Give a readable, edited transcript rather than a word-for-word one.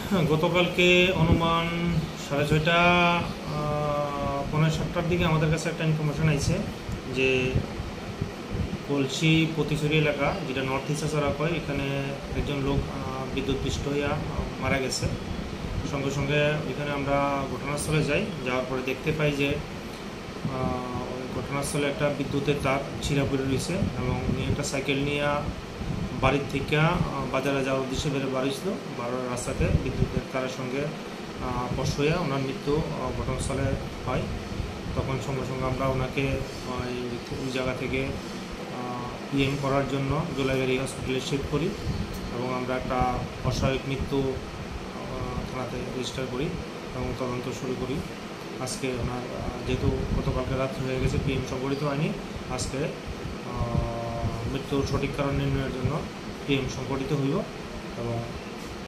গতকালকে অনুমান 6:30 পৌনে 7টার দিকে আমাদের কাছে একটা ইনফরমেশন আইছে যে কলসি পতিছড়ি এলাকা, যেটা নর্থ ইসাচারা কয়, এখানে একজন লোক বিদ্যুৎপৃষ্ট হইয়া মারা গেছে। সঙ্গে সঙ্গে ওইখানে আমরা ঘটনাস্থলে যাই। যাওয়ার পরে দেখতে পাই যে ওই ঘটনাস্থলে একটা বিদ্যুতের তার ছিঁড়া পড়ে রয়েছে এবং উনি একটা সাইকেল নিয়ে বাড়ির থেকে বাজারে যাওয়ার উদ্দেশ্যে বাড়িছিল। রাস্তাতে বিদ্যুতের তারের সঙ্গে স্পর্শ হইয়া ওনার মৃত্যু ঘটনাস্থলে হয়। তখন সঙ্গে সঙ্গে আমরা ওনাকে ওই জায়গা থেকে পিএম করার জন্য জোলাইবাড়ি হসপিটালে শিফট করি এবং আমরা একটা অস্বাভাবিক মৃত্যু থানাতে রেজিস্টার করি এবং তদন্ত শুরু করি। আজকে ওনার যেহেতু গতকালকে রাত্রে হয়ে গেছে, পিএম সংগঠিত হয়নি, আজকে মৃত্যুর সঠিক কারণ নির্ণয়ের জন্য পিএম সংগঠিত হইব এবং